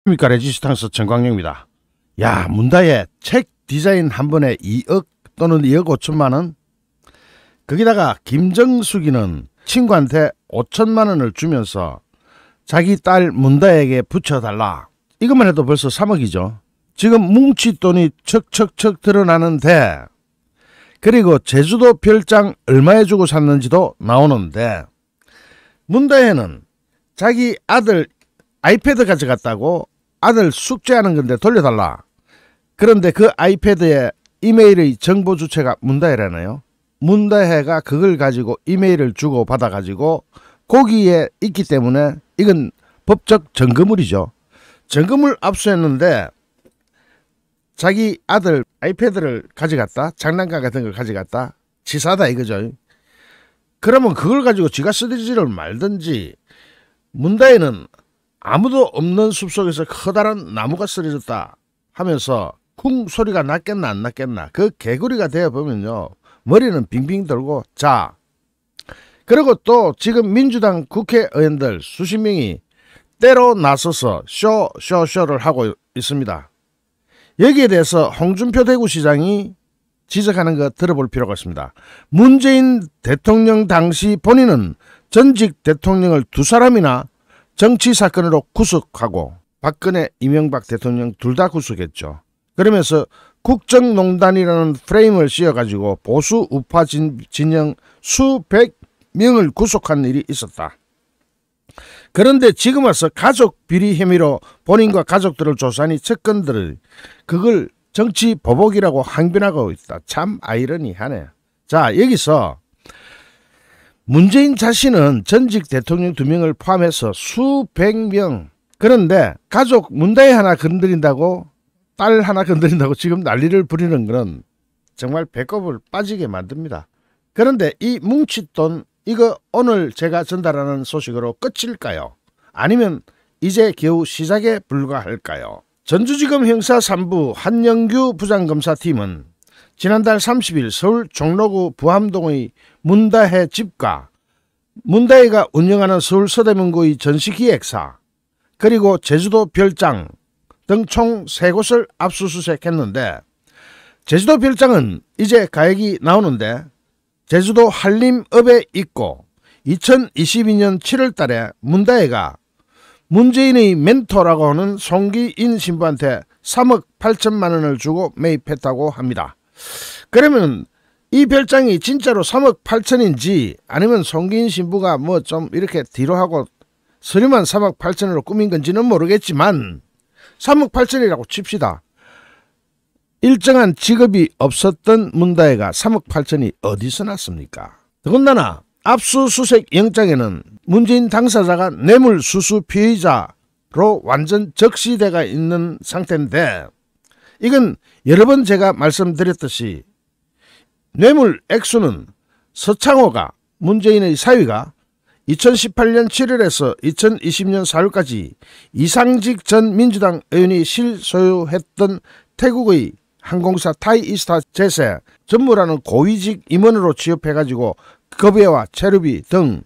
안녕하십니까. 레지스탕스 정광용입니다. 야, 문다의 책 디자인 한 번에 2억 또는 2억 5천만 원? 거기다가 김정숙이는 친구한테 5천만 원을 주면서 자기 딸 문다에게 붙여달라. 이것만 해도 벌써 3억이죠. 지금 뭉치돈이 척척척 드러나는데, 그리고 제주도 별장 얼마에 주고 샀는지도 나오는데, 문다혜는 자기 아들 아이패드 가져갔다고 아들 숙제하는 건데 돌려달라. 그런데 그 아이패드에 이메일의 정보 주체가 문다혜라네요. 문다혜가 그걸 가지고 이메일을 주고 받아가지고 거기에 있기 때문에 이건 법적 증거물이죠. 증거물 압수했는데 자기 아들 아이패드를 가져갔다, 장난감 같은 걸 가져갔다, 치사하다 이거죠. 그러면 그걸 가지고 지가 쓰지를 말든지, 문다혜는 아무도 없는 숲속에서 커다란 나무가 쓰러졌다 하면서 쿵 소리가 났겠나 안 났겠나, 그 개구리가 되어보면요 머리는 빙빙 돌고. 자, 그리고 또 지금 민주당 국회의원들 수십 명이 때로 나서서 쇼를 하고 있습니다. 여기에 대해서 홍준표 대구시장이 지적하는 거 들어볼 필요가 있습니다. 문재인 대통령 당시 본인은 전직 대통령을 2사람이나 정치 사건으로 구속하고 박근혜, 이명박 대통령 둘 다 구속했죠. 그러면서 국정농단이라는 프레임을 씌워가지고 보수 우파 진영 수백 명을 구속한 일이 있었다. 그런데 지금 와서 가족 비리 혐의로 본인과 가족들을 조사하니 측근들을 그걸 정치 보복이라고 항변하고 있다. 참 아이러니하네. 자, 여기서 문재인 자신은 전직 대통령 2명을 포함해서 수백 명, 그런데 가족 문다혜 하나 건드린다고, 딸 하나 건드린다고 지금 난리를 부리는 것은 정말 배꼽을 빠지게 만듭니다. 그런데 이 뭉칫돈, 이거 오늘 제가 전달하는 소식으로 끝일까요? 아니면 이제 겨우 시작에 불과할까요? 전주지검 형사 3부 한영규 부장검사팀은 지난달 30일 서울 종로구 부암동의 문다혜 집과 문다혜가 운영하는 서울 서대문구의 전시기획사, 그리고 제주도 별장 등 총 3곳을 압수수색했는데, 제주도 별장은 이제 가액이 나오는데 제주도 한림읍에 있고 2022년 7월 달에 문다혜가 문재인의 멘토라고 하는 송기인 신부한테 3억 8천만 원을 주고 매입했다고 합니다. 그러면 이 별장이 진짜로 3억 8천인지 아니면 송기인 신부가 뭐 좀 이렇게 뒤로 하고 서류만 3억 8천으로 꾸민 건지는 모르겠지만 3억 8천이라고 칩시다. 일정한 직업이 없었던 문다혜가 3억 8천이 어디서 났습니까? 더군다나 압수수색 영장에는 문재인 당사자가 뇌물수수 피의자로 완전 적시돼가 있는 상태인데, 이건 여러 번 제가 말씀드렸듯이 뇌물 액수는 서창호가, 문재인의 사위가 2018년 7월에서 2020년 4월까지 이상직 전 민주당 의원이 실소유했던 태국의 항공사 타이이스타 제세 전무라는 고위직 임원으로 취업해가지고 급여와 체류비 등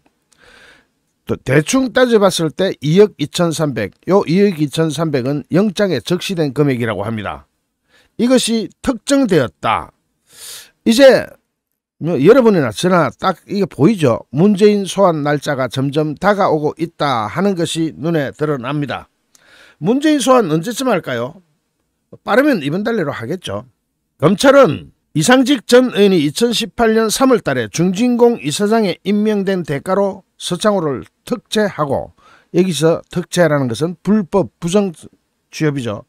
또 대충 따져봤을 때 2억 2,300, 요 2억 2,300은 영장에 적시된 금액이라고 합니다. 이것이 특정되었다. 이제 여러분이나 저나 딱 이게 보이죠? 문재인 소환 날짜가 점점 다가오고 있다 하는 것이 눈에 드러납니다. 문재인 소환 언제쯤 할까요? 빠르면 이번 달 내로 하겠죠. 검찰은 이상직 전 의원이 2018년 3월 달에 중진공 이사장에 임명된 대가로 서창호를 특채하고, 여기서 특채라는 것은 불법 부정 취업이죠.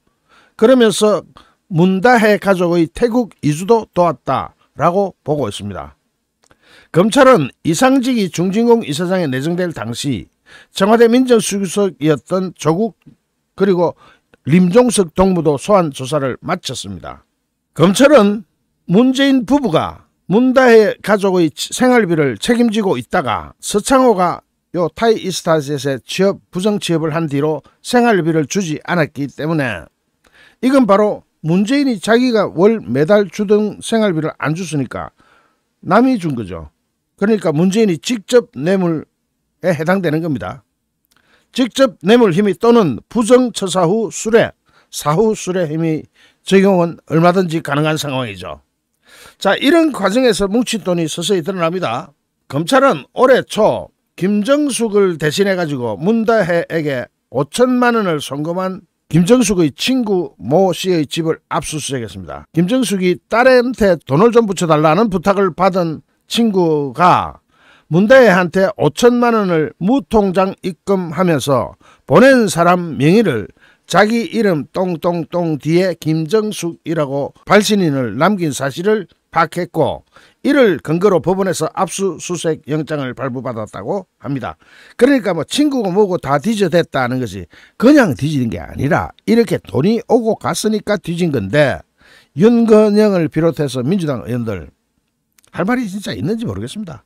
그러면서 문다혜 가족의 태국 이주도 도왔다라고 보고 있습니다. 검찰은 이상직이 중진공 이사장에 내정될 당시 청와대 민정수석이었던 조국 그리고 림종석 동무도 소환 조사를 마쳤습니다. 검찰은 문재인 부부가 문다혜 가족의 생활비를 책임지고 있다가 서창호가 요 타이이스타트에 부정 취업을 한 뒤로 생활비를 주지 않았기 때문에, 이건 바로 문재인이 자기가 월 매달 주던 생활비를 안 줬으니까 남이 준 거죠. 그러니까 문재인이 직접 뇌물에 해당되는 겁니다. 직접 뇌물 힘이 또는 부정처사 후 수뢰, 사후 수뢰 힘이 적용은 얼마든지 가능한 상황이죠. 자, 이런 과정에서 뭉친 돈이 서서히 드러납니다. 검찰은 올해 초 김정숙을 대신해 가지고 문다혜에게 5천만 원을 송금한 김정숙의 친구 모 씨의 집을 압수수색했습니다. 김정숙이 딸한테 돈을 좀 붙여달라는 부탁을 받은 친구가 문다혜한테 5천만 원을 무통장 입금하면서 보낸 사람 명의를 자기 이름 똥똥똥 뒤에 김정숙이라고 발신인을 남긴 사실을 파악했고, 이를 근거로 법원에서 압수수색 영장을 발부받았다고 합니다. 그러니까 뭐 친구고 뭐고 다 뒤져댔다는 것이 그냥 뒤지는 게 아니라 이렇게 돈이 오고 갔으니까 뒤진 건데, 윤건영을 비롯해서 민주당 의원들 할 말이 진짜 있는지 모르겠습니다.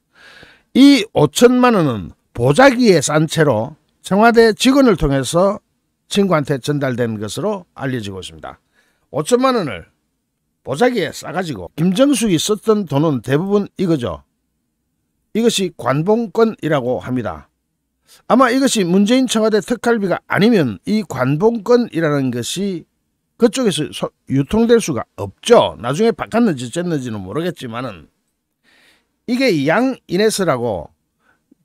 이 5천만 원은 보자기에 싼 채로 청와대 직원을 통해서 친구한테 전달된 것으로 알려지고 있습니다. 5천만 원을 보자기에 싸가지고 김정숙이 썼던 돈은 대부분 이거죠. 이것이 관봉권이라고 합니다. 아마 이것이 문재인 청와대 특활비가 아니면 이 관봉권이라는 것이 그쪽에서 유통될 수가 없죠. 나중에 바꿨는지 쨌는지는 모르겠지만은 이게 양이네스라고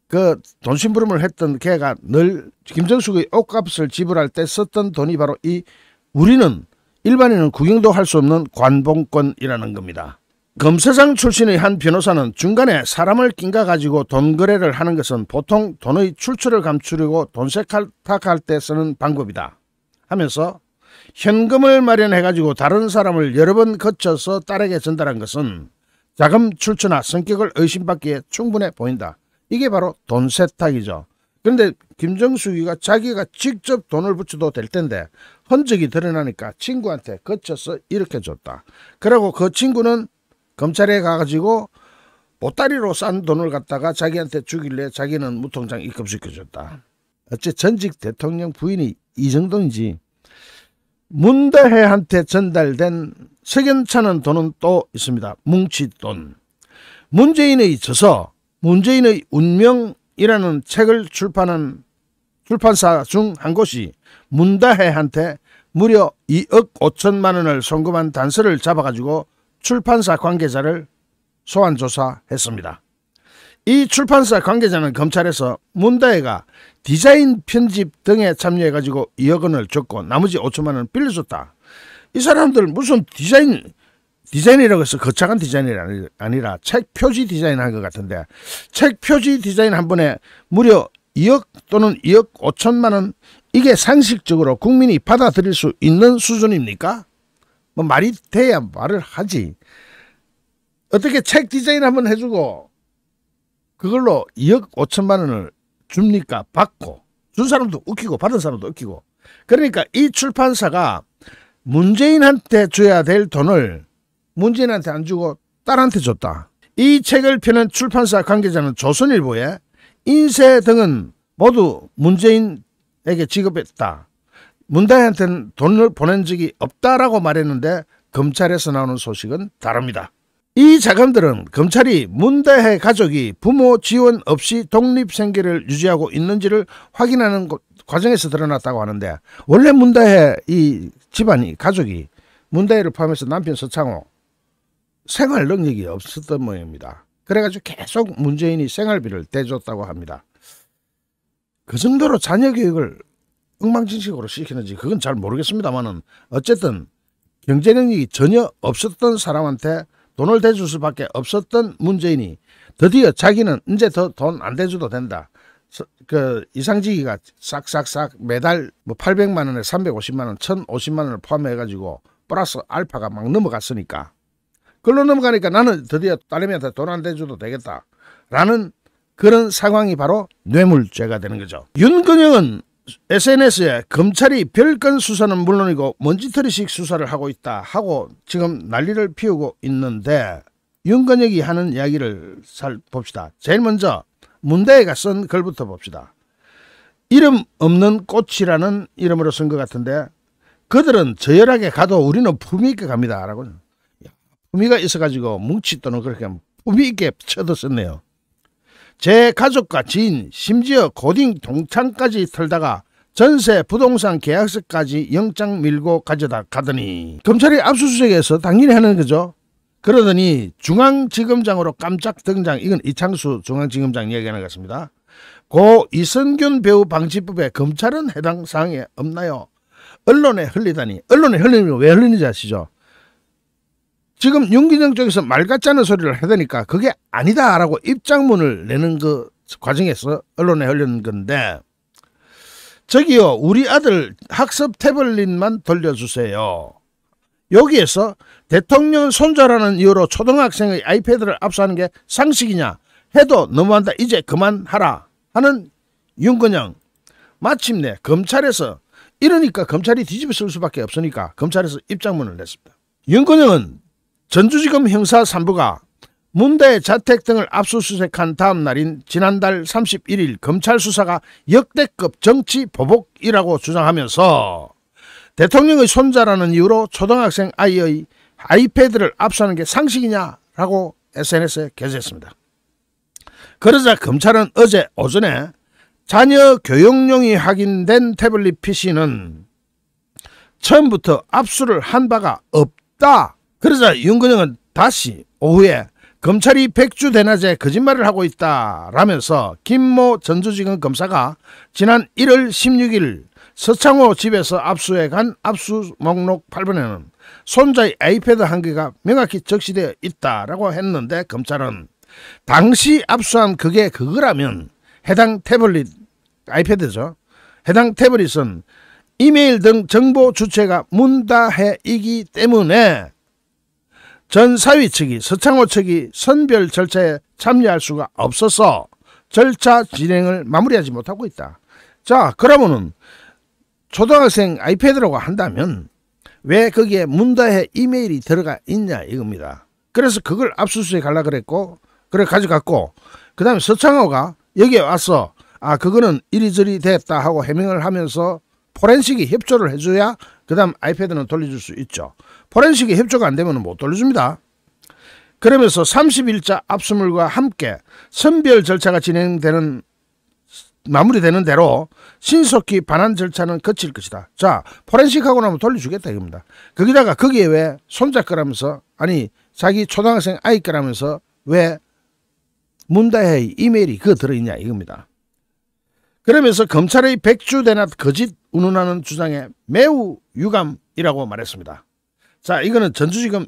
그 돈 심부름을 했던 걔가 늘 김정숙의 옷값을 지불할 때 썼던 돈이 바로 이 우리는 일반인은 구경도 할 수 없는 관봉권이라는 겁니다. 검사장 출신의 한 변호사는 중간에 사람을 낀가 가지고 돈 거래를 하는 것은 보통 돈의 출처를 감추려고 돈 세탁할 때 쓰는 방법이다 하면서 현금을 마련해 가지고 다른 사람을 여러 번 거쳐서 딸에게 전달한 것은 자금 출처나 성격을 의심받기에 충분해 보인다. 이게 바로 돈 세탁이죠. 그런데 김정숙이가 자기가 직접 돈을 붙여도 될 텐데 흔적이 드러나니까 친구한테 거쳐서 이렇게 줬다. 그리고 그 친구는 검찰에 가가지고 보따리로 싼 돈을 갖다가 자기한테 주길래 자기는 무통장 입금시켜줬다. 어째 전직 대통령 부인이 이 정도인지. 문다혜한테 전달된 석연찮은 돈은 또 있습니다. 뭉칫돈. 문재인의 저서, 문재인의 운명이라는 책을 출판한 출판사 중 한 곳이 문다혜한테 무려 2억 5천만 원을 송금한 단서를 잡아가지고 출판사 관계자를 소환 조사했습니다. 이 출판사 관계자는 검찰에서 문다혜가 디자인 편집 등에 참여해가지고 2억 원을 줬고 나머지 5천만 원을 빌려줬다. 이 사람들 무슨 디자인이라고 해서 거창한 디자인이 아니라 책 표지 디자인한 것 같은데, 책 표지 디자인 한 번에 무려 2억 또는 2억 5천만 원, 이게 상식적으로 국민이 받아들일 수 있는 수준입니까? 뭐 말이 돼야 말을 하지. 어떻게 책 디자인 한번 해주고 그걸로 2억 5천만 원을 줍니까? 받고 준 사람도 웃기고 받은 사람도 웃기고. 그러니까 이 출판사가 문재인한테 줘야 될 돈을 문재인한테 안 주고 딸한테 줬다. 이 책을 펴는 출판사 관계자는 조선일보에 인쇄 등은 모두 문재인에게 지급했다. 문다혜한테는 돈을 보낸 적이 없다라고 말했는데 검찰에서 나오는 소식은 다릅니다. 이 자금들은 검찰이 문다혜 가족이 부모 지원 없이 독립생계를 유지하고 있는지를 확인하는 과정에서 드러났다고 하는데, 원래 문다혜 이 집안이 가족이 문다혜를 포함해서 남편 서창호 생활 능력이 없었던 모양입니다. 그래가지고 계속 문재인이 생활비를 대줬다고 합니다. 그 정도로 자녀 교육을 엉망진창으로 시키는지 그건 잘 모르겠습니다만은 어쨌든 경제 능력이 전혀 없었던 사람한테 돈을 대줄 수밖에 없었던 문재인이 드디어 자기는 이제 더 돈 안 대줘도 된다. 그 이상직이가 싹싹싹 매달 뭐 800만 원에 350만 원, 1050만 원을 포함해가지고 플러스 알파가 막 넘어갔으니까, 그걸로 넘어가니까 나는 드디어 딸내미한테 돈 안 대줘도 되겠다 라는 그런 상황이 바로 뇌물죄가 되는 거죠. 윤건영은 SNS에 검찰이 별건 수사는 물론이고 먼지털이식 수사를 하고 있다 하고 지금 난리를 피우고 있는데, 윤건영이 하는 이야기를 잘 봅시다. 제일 먼저 문다혜가 쓴 글부터 봅시다. 이름 없는 꽃이라는 이름으로 쓴 것 같은데, 그들은 저열하게 가도 우리는 품위 있게 갑니다 라고. 품위가 있어가지고 뭉칫돈을 그렇게 품위 있게 쳐도 썼네요. 제 가족과 지인, 심지어 고딩 동창까지 털다가 전세 부동산 계약서까지 영장 밀고 가져다 가더니 검찰이 압수수색에서 당연히 하는 거죠. 그러더니 중앙지검장으로 깜짝 등장. 이건 이창수 중앙지검장 얘기하는 것 같습니다. 고 이선균 배우 방지법에 검찰은 해당 사항에 없나요? 언론에 흘리다니. 언론에 흘리면 왜 흘리는지 아시죠? 지금 윤기정 쪽에서 말 같지 않은 소리를 하다니까 그게 아니다라고 입장문을 내는 그 과정에서 언론에 흘리는 건데, 저기요, 우리 아들 학습 태블릿만 돌려주세요. 여기에서 대통령 손자라는 이유로 초등학생의 아이패드를 압수하는 게 상식이냐, 해도 너무한다, 이제 그만하라 하는 윤건영. 마침내 검찰에서, 이러니까 검찰이 뒤집어 쓸 수밖에 없으니까 검찰에서 입장문을 냈습니다. 윤건영은 전주지검 형사 3부가 문대의 자택 등을 압수수색한 다음 날인 지난달 31일 검찰 수사가 역대급 정치 보복이라고 주장하면서 대통령의 손자라는 이유로 초등학생 아이의 아이패드를 압수하는 게 상식이냐라고 SNS에 게재했습니다. 그러자 검찰은 어제 오전에 자녀 교육용이 확인된 태블릿 PC는 처음부터 압수를 한 바가 없다. 그러자 윤건영은 다시 오후에 검찰이 백주대낮에 거짓말을 하고 있다라면서 김모 전주지검 검사가 지난 1월 16일 서창호 집에서 압수해 간 압수 목록 8번에는 손자의 아이패드 한 개가 명확히 적시되어 있다라고 했는데, 검찰은 당시 압수한 그게 그거라면 해당 태블릿, 아이패드죠, 해당 태블릿은 이메일 등 정보 주체가 문다해이기 때문에 전 사위 측이, 서창호 측이 선별 절차에 참여할 수가 없어서 절차 진행을 마무리하지 못하고 있다. 자, 그러면은 초등학생 아이패드라고 한다면 왜 거기에 문다해 이메일이 들어가 있냐 이겁니다. 그래서 그걸 압수수색 하려고 그랬고, 그래 가져갔고, 그 다음에 서창호가 여기에 와서 그거는 이리저리 됐다 하고 해명을 하면서 포렌식이 협조를 해줘야 그 다음 아이패드는 돌려줄 수 있죠. 포렌식이 협조가 안 되면 못 돌려줍니다. 그러면서 30일자 압수물과 함께 선별 절차가 마무리되는 대로 신속히 반환 절차는 거칠 것이다. 자, 포렌식하고 나면 돌려주겠다 이겁니다. 거기에 왜 손자 거라면서, 아니 자기 초등학생 아이 거라면서 왜 문다혜의 이메일이 그거 들어있냐 이겁니다. 그러면서 검찰의 백주대낮 거짓 운운하는 주장에 매우 유감이라고 말했습니다. 자, 이거는 전주지검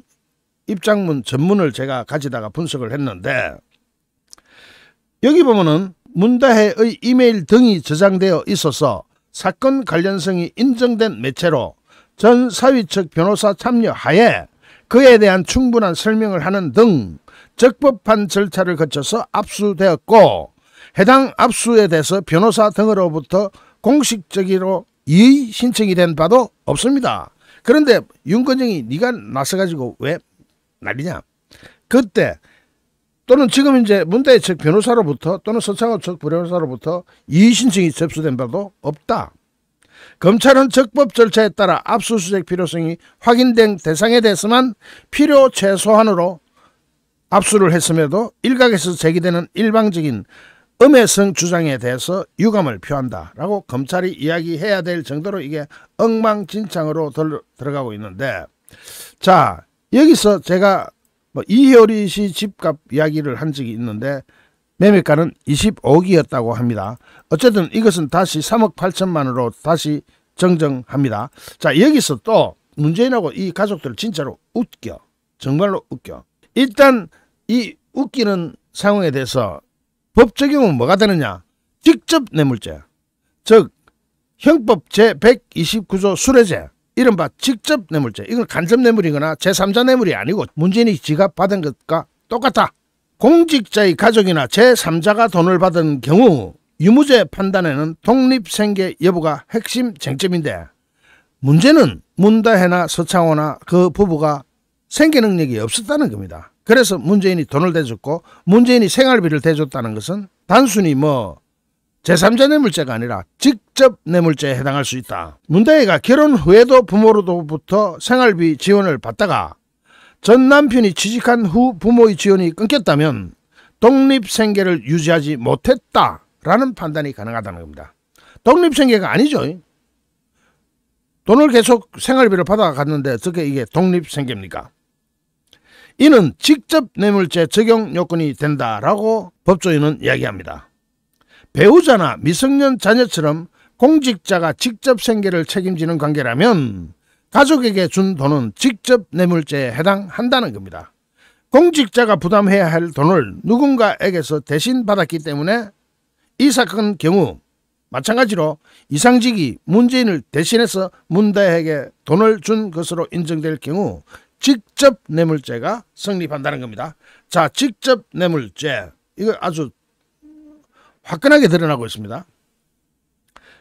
입장문 전문을 제가 가지다가 분석을 했는데, 여기 보면은 문다혜의 이메일 등이 저장되어 있어서 사건 관련성이 인정된 매체로 전 사위 측 변호사 참여 하에 그에 대한 충분한 설명을 하는 등 적법한 절차를 거쳐서 압수되었고, 해당 압수에 대해서 변호사 등으로부터 공식적으로 이의 신청이 된 바도 없습니다. 그런데 윤건영이 네가 나서가지고 왜 난리냐? 그때 또는 지금 이제 문다혜 측 변호사로부터 또는 서창호 측 변호사로부터 이의 신청이 접수된 바도 없다. 검찰은 적법 절차에 따라 압수수색 필요성이 확인된 대상에 대해서만 필요 최소한으로 압수를 했음에도 일각에서 제기되는 일방적인 음해성 주장에 대해서 유감을 표한다라고 검찰이 이야기해야 될 정도로 이게 엉망진창으로 들어가고 있는데, 자, 여기서 제가 이효리 씨 집값 이야기를 한 적이 있는데 매매가는 25억이었다고 합니다. 어쨌든 이것은 다시 3억 8천만으로 다시 정정합니다. 자, 여기서 또 문재인하고 이 가족들 진짜로 웃겨. 정말로 웃겨. 일단 이 웃기는 상황에 대해서 법 적용은 뭐가 되느냐? 직접 뇌물죄, 즉 형법 제129조 수뢰죄, 이른바 직접 뇌물죄. 이건 간접 뇌물이거나 제3자 뇌물이 아니고 문재인이 지가 받은 것과 똑같다. 공직자의 가족이나 제3자가 돈을 받은 경우 유무죄 판단에는 독립생계 여부가 핵심 쟁점인데, 문제는 문다혜나 서창호나 그 부부가 생계 능력이 없었다는 겁니다. 그래서 문재인이 돈을 대줬고 문재인이 생활비를 대줬다는 것은 단순히 제3자 뇌물죄가 아니라 직접 뇌물죄에 해당할 수 있다. 문다혜가 결혼 후에도 부모로부터 생활비 지원을 받다가 전 남편이 취직한 후 부모의 지원이 끊겼다면 독립생계를 유지하지 못했다라는 판단이 가능하다는 겁니다. 독립생계가 아니죠. 돈을 계속 생활비를 받아갔는데 어떻게 이게 독립생계입니까? 이는 직접 뇌물죄 적용 요건이 된다라고 법조인은 이야기합니다. 배우자나 미성년 자녀처럼 공직자가 직접 생계를 책임지는 관계라면 가족에게 준 돈은 직접 뇌물죄에 해당한다는 겁니다. 공직자가 부담해야 할 돈을 누군가에게서 대신 받았기 때문에 이 사건 경우 마찬가지로 이상직이 문재인을 대신해서 문다혜에게 돈을 준 것으로 인정될 경우 직접 뇌물죄가 성립한다는 겁니다. 자, 직접 뇌물죄 이거 아주 화끈하게 드러나고 있습니다.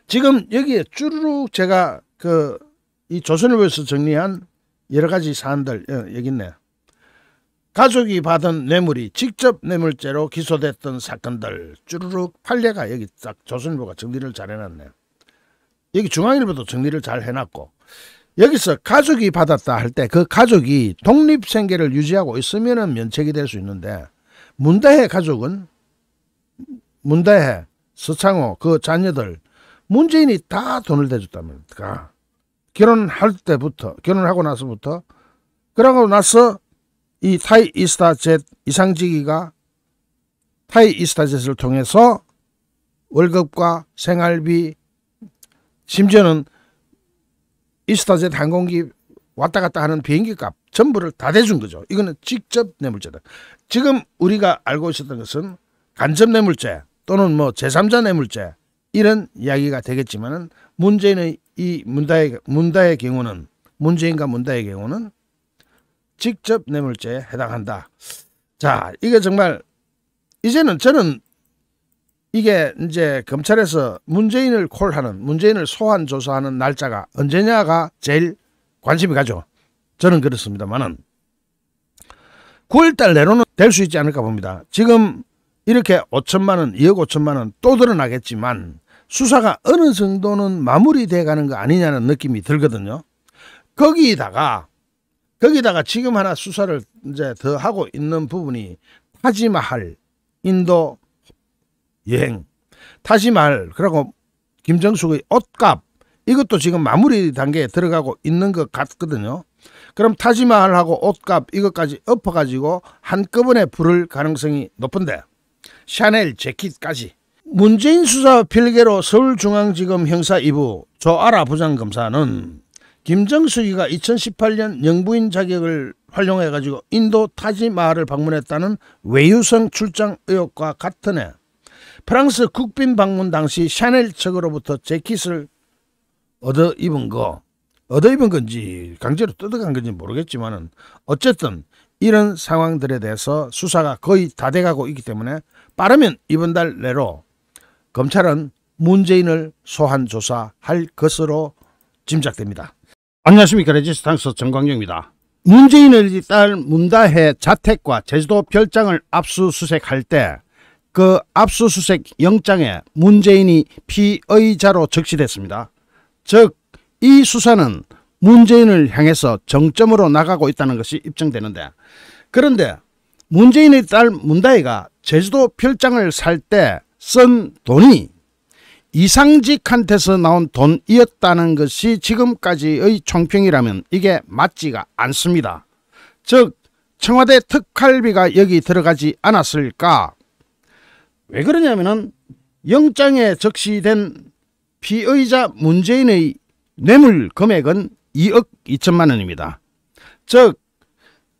지금 여기에 쭈루룩 제가 이 조선일보에서 정리한 여러 가지 사안들 여기 있네. 가족이 받은 뇌물이 직접 뇌물죄로 기소됐던 사건들 쭈루룩 판례가 여기 딱 조선일보가 정리를 잘 해놨네. 여기 중앙일보도 정리를 잘 해놨고 여기서 가족이 받았다 할 때 그 가족이 독립생계를 유지하고 있으면 면책이 될 수 있는데 문다혜 가족은 문다혜, 서창호 그 자녀들 문재인이 다 돈을 대줬답니다. 결혼할 때부터 결혼하고 나서부터 그러고 나서 이 타이 이스타젯 이상직이가 타이 이스타젯을 통해서 월급과 생활비 심지어는 이스타젯 항공기 왔다 갔다 하는 비행기 값 전부를 다 대준 거죠. 이거는 직접 뇌물죄다. 지금 우리가 알고 있었던 것은 간접 뇌물죄 또는 뭐 제3자 뇌물죄 이런 이야기가 되겠지만은 문재인의 이 문다의 경우는 문재인과 문다의 경우는 직접 뇌물죄에 해당한다. 자, 이게 정말 이제는 저는 이게 이제 검찰에서 문재인을 콜하는 문재인을 소환 조사하는 날짜가 언제냐가 제일 관심이 가죠. 저는 그렇습니다만은 9월달 내로는 될 수 있지 않을까 봅니다. 지금 이렇게 5천만 원, 2억 5천만 원 또 드러나겠지만 수사가 어느 정도는 마무리돼 가는 거 아니냐는 느낌이 들거든요. 거기다가 지금 하나 수사를 이제 더 하고 있는 부분이 타지마할 인도 여행, 타지마할 그리고 김정숙의 옷값 이것도 지금 마무리 단계에 들어가고 있는 것 같거든요. 그럼 타지마할하고 옷값 이것까지 엎어가지고 한꺼번에 부를 가능성이 높은데 샤넬 재킷까지 문재인 수사 필개로 서울중앙지검 형사 2부 조아라 부장검사는 김정숙이가 2018년 영부인 자격을 활용해가지고 인도 타지마할을 방문했다는 외유성 출장 의혹과 같은 해 프랑스 국빈 방문 당시 샤넬 측으로부터 재킷을 얻어 입은 건지 강제로 뜯어간 건지 모르겠지만은 어쨌든 이런 상황들에 대해서 수사가 거의 다 돼가고 있기 때문에 빠르면 이번 달 내로 검찰은 문재인을 소환 조사할 것으로 짐작됩니다. 안녕하십니까. 레지스탕스 정광영입니다. 문재인의 딸 문다혜 자택과 제주도 별장을 압수수색할 때 그 압수수색 영장에 문재인이 피의자로 적시됐습니다. 즉 이 수사는 문재인을 향해서 정점으로 나가고 있다는 것이 입증되는데 그런데 문재인의 딸 문다혜가 제주도 별장을 살 때 쓴 돈이 이상직한테서 나온 돈이었다는 것이 지금까지의 총평이라면 이게 맞지가 않습니다. 즉 청와대 특활비가 여기 들어가지 않았을까? 왜 그러냐면은 영장에 적시된 피의자 문재인의 뇌물 금액은 2억 2천만 원입니다. 즉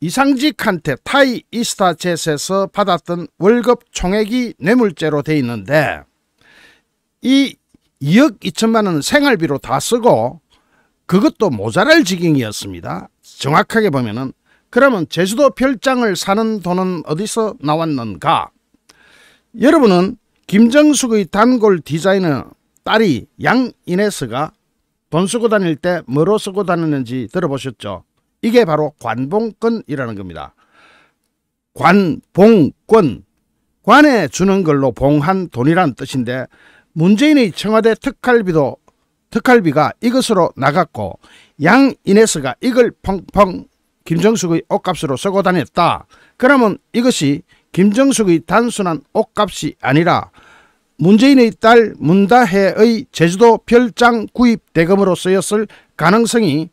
이상직한테 타이 이스타젯에서 받았던 월급 총액이 뇌물죄로 돼 있는데 이 2억 2천만 원 생활비로 다 쓰고 그것도 모자랄 지경이었습니다. 정확하게 보면은 그러면 제주도 별장을 사는 돈은 어디서 나왔는가? 여러분은 김정숙의 단골 디자이너 딸이 양이네스가 돈 쓰고 다닐 때 뭐로 쓰고 다녔는지 들어보셨죠? 이게 바로 관봉권이라는 겁니다. 관봉권, 관에 주는 걸로 봉한 돈이란 뜻인데 문재인의 청와대 특활비가 이것으로 나갔고 양이네스가 이걸 펑펑 김정숙의 옷값으로 쓰고 다녔다. 그러면 이것이 김정숙의 단순한 옷값이 아니라 문재인의 딸 문다혜의 제주도 별장 구입 대금으로 쓰였을 가능성이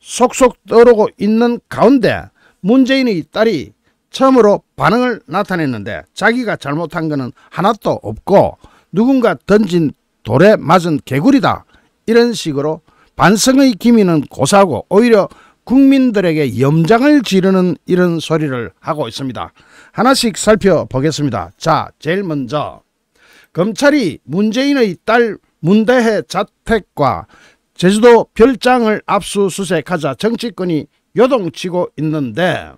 속속 떠오르고 있는 가운데 문재인의 딸이 처음으로 반응을 나타냈는데 자기가 잘못한 것은 하나도 없고 누군가 던진 돌에 맞은 개구리다, 이런 식으로 반성의 기미는 고사하고 오히려 국민들에게 염장을 지르는 이런 소리를 하고 있습니다. 하나씩 살펴보겠습니다. 자, 제일 먼저 검찰이 문재인의 딸 문다혜 자택과 제주도 별장을 압수수색하자 정치권이 요동치고 있는데,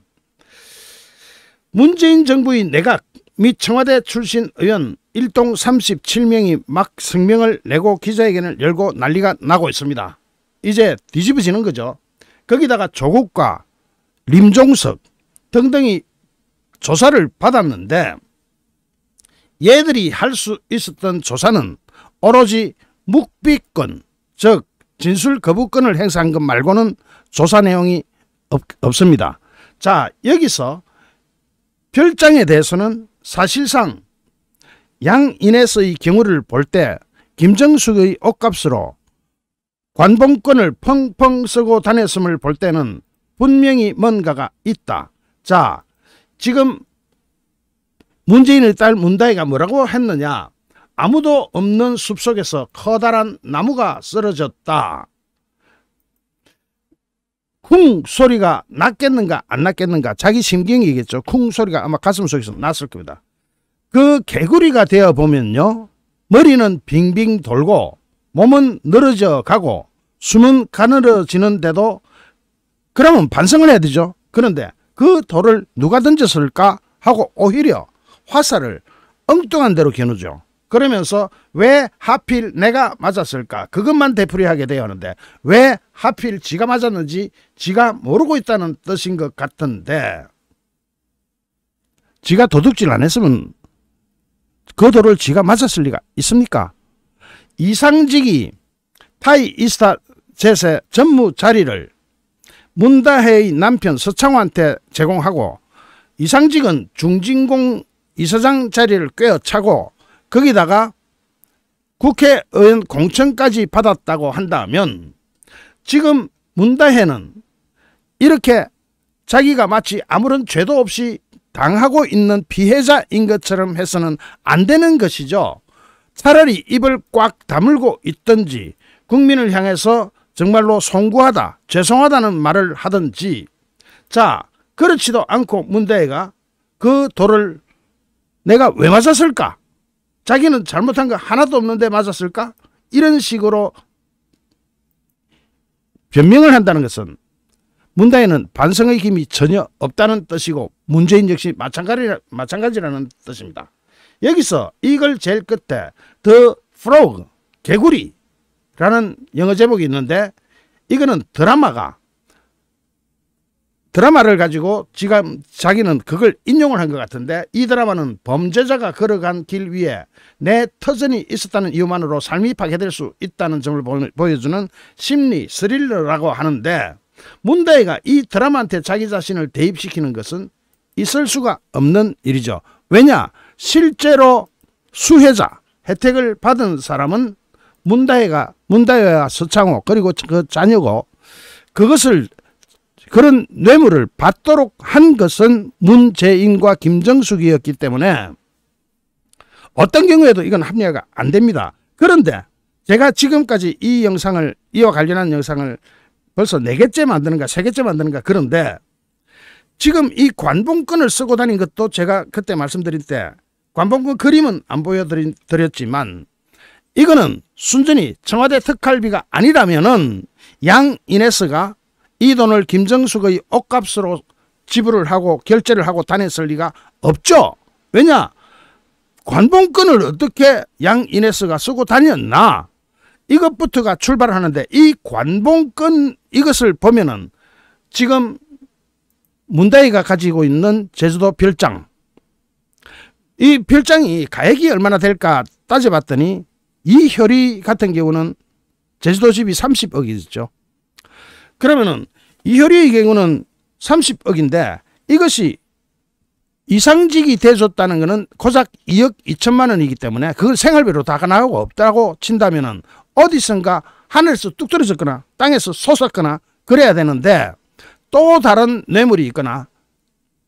문재인 정부의 내각 및 청와대 출신 의원 일동 37명이 막 성명을 내고 기자회견을 열고 난리가 나고 있습니다. 이제 뒤집어지는 거죠. 거기다가 조국과 림종석 등등이 조사를 받았는데, 얘들이 할 수 있었던 조사는 오로지 묵비권, 즉 진술 거부권을 행사한 것 말고는 조사 내용이 없습니다. 자, 여기서 별장에 대해서는 사실상 양인에서의 경우를 볼 때 김정숙의 옷값으로 관봉권을 펑펑 쓰고 다녔음을 볼 때는 분명히 뭔가가 있다. 자, 지금 문재인의 딸 문다혜가 뭐라고 했느냐? 아무도 없는 숲속에서 커다란 나무가 쓰러졌다. 쿵 소리가 났겠는가 안 났겠는가, 자기 심경이겠죠. 쿵 소리가 아마 가슴속에서 났을 겁니다. 그 개구리가 되어 보면요, 머리는 빙빙 돌고 몸은 늘어져 가고 숨은 가늘어지는데도 그러면 반성을 해야 되죠. 그런데 그 돌을 누가 던졌을까 하고 오히려 화살을 엉뚱한 데로 겨누죠. 그러면서 왜 하필 내가 맞았을까, 그것만 되풀이하게 되었는데 왜 하필 지가 맞았는지 지가 모르고 있다는 뜻인 것 같은데, 지가 도둑질 안 했으면 그 돌을 지가 맞았을 리가 있습니까? 이상직이 타이 이스타젯의 전무 자리를 문다혜의 남편 서창호한테 제공하고 이상직은 중진공 이사장 자리를 꿰어차고 거기다가 국회의원 공천까지 받았다고 한다면, 지금 문다혜는 이렇게 자기가 마치 아무런 죄도 없이 당하고 있는 피해자인 것처럼 해서는 안 되는 것이죠. 차라리 입을 꽉 다물고 있든지 국민을 향해서 정말로 송구하다, 죄송하다는 말을 하든지. 자, 그렇지도 않고 문다혜가 그 돌을 내가 왜 맞았을까? 자기는 잘못한 거 하나도 없는데 맞았을까? 이런 식으로 변명을 한다는 것은 문다혜는 반성의 힘이 전혀 없다는 뜻이고 문재인 역시 마찬가지라는 뜻입니다. 여기서 이걸 제일 끝에 The Frog, 개구리라는 영어 제목이 있는데, 이거는 드라마를 가지고 지금 자기는 그걸 인용을 한 것 같은데, 이 드라마는 범죄자가 걸어간 길 위에 내 터전이 있었다는 이유만으로 삶이 파괴될 수 있다는 점을 보여주는 심리 스릴러라고 하는데, 문다혜가 이 드라마한테 자기 자신을 대입시키는 것은 있을 수가 없는 일이죠. 왜냐? 실제로 수혜자, 혜택을 받은 사람은 문다혜와 서창호 그리고 그 자녀고, 그런 뇌물을 받도록 한 것은 문재인과 김정숙이었기 때문에 어떤 경우에도 이건 합리화가 안 됩니다. 그런데 제가 지금까지 이와 관련한 영상을 벌써 4개째 만드는가 3개째 만드는가, 그런데 지금 이 관봉권을 쓰고 다닌 것도 제가 그때 말씀드릴 때 관봉권 그림은 안 보여드렸지만, 이거는 순전히 청와대 특활비가 아니라면은 양인에서가 이 돈을 김정숙의 옷값으로 지불을 하고 결제를 하고 다녔을 리가 없죠. 왜냐? 관봉권을 어떻게 양인에서가 쓰고 다녔나? 이것부터가 출발하는데, 이 관봉권 이것을 보면은 지금 문다혜가 가지고 있는 제주도 별장, 이 별장이 가액이 얼마나 될까 따져봤더니 이효리 같은 경우는 제주도 집이 30억이죠. 그러면은 이효리의 경우는 30억인데 이것이 이상직이 돼줬다는 것은 고작 2억 2천만 원이기 때문에 그걸 생활비로 다 나가고 없다고 친다면은 어디선가 하늘에서 뚝 떨어졌거나 땅에서 솟았거나 그래야 되는데 또 다른 뇌물이 있거나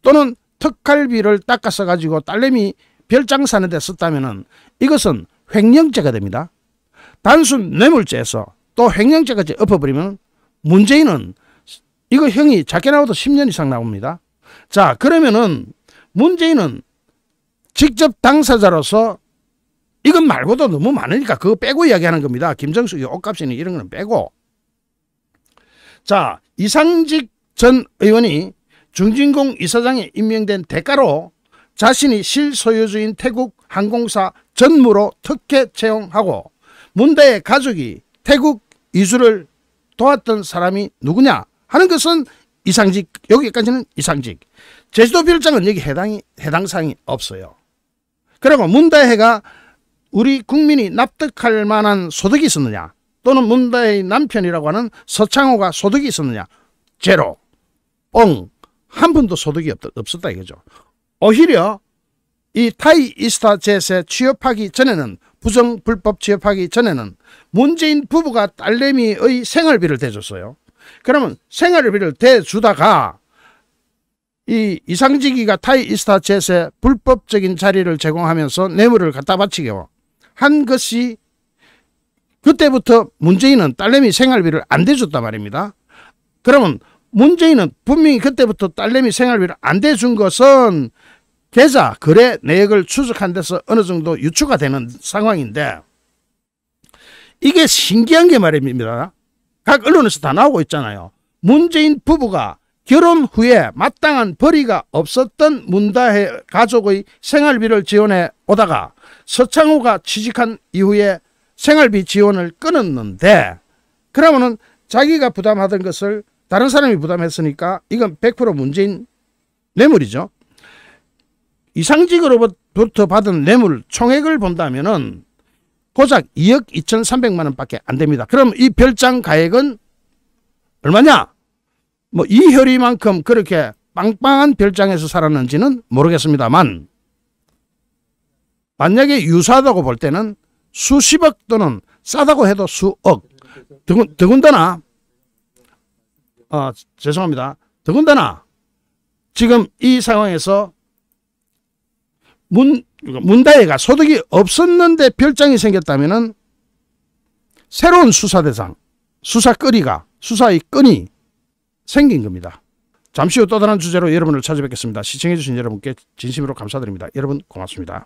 또는 특활비를 닦아서 가지고 딸내미 별장 사는 데 썼다면은 이것은 횡령죄가 됩니다. 단순 뇌물죄에서 또 횡령죄까지 엎어버리면 문재인은 이거 형이 작게 나와도 10년 이상 나옵니다. 자, 그러면은 문재인은 직접 당사자로서 이건 말고도 너무 많으니까 그거 빼고 이야기하는 겁니다. 김정숙이 옷값이니 이런 거는 빼고. 자, 이상직 전 의원이 중진공 이사장에 임명된 대가로 자신이 실소유주인 태국 항공사 전무로 특혜 채용하고 문대의 가족이 태국 이주를 도왔던 사람이 누구냐 하는 것은 이상직, 여기까지는 이상직. 제주도 별장은 여기 해당 사항이 없어요. 그리고 문다혜가 우리 국민이 납득할 만한 소득이 있었느냐 또는 문다혜의 남편이라고 하는 서창호가 소득이 있었느냐 제로, 한 푼도 소득이 없었다 이거죠. 오히려 이 타이 이스타 젯에 취업하기 전에는 부정 불법 취업하기 전에는 문재인 부부가 딸내미의 생활비를 대줬어요. 그러면 생활비를 대주다가 이 이상직이가 타이 이스타 젯에 불법적인 자리를 제공하면서 뇌물을 갖다 바치게 한 것이 그때부터 문재인은 딸내미 생활비를 안 대줬단 말입니다. 그러면 문재인은 분명히 그때부터 딸내미 생활비를 안 대준 것은 계좌 거래 내역을 추적한 데서 어느 정도 유추가 되는 상황인데 이게 신기한 게 말입니다. 각 언론에서 다 나오고 있잖아요. 문재인 부부가 결혼 후에 마땅한 벌이가 없었던 문다혜 가족의 생활비를 지원해 오다가 서창호가 취직한 이후에 생활비 지원을 끊었는데 그러면은 자기가 부담하던 것을 다른 사람이 부담했으니까 이건 100% 문재인 뇌물이죠. 이상직으로부터 받은 뇌물 총액을 본다면은 고작 2억 2,300만 원밖에 안 됩니다. 그럼 이 별장 가액은 얼마냐? 뭐 이효리만큼 그렇게 빵빵한 별장에서 살았는지는 모르겠습니다만 만약에 유사하다고 볼 때는 수십억 또는 싸다고 해도 수억. 더군다나 더군다나 지금 이 상황에서 문다혜가 소득이 없었는데 별장이 생겼다면은 새로운 수사 대상, 수사의 끈이 생긴 겁니다. 잠시 후 또 다른 주제로 여러분을 찾아뵙겠습니다. 시청해주신 여러분께 진심으로 감사드립니다. 여러분 고맙습니다.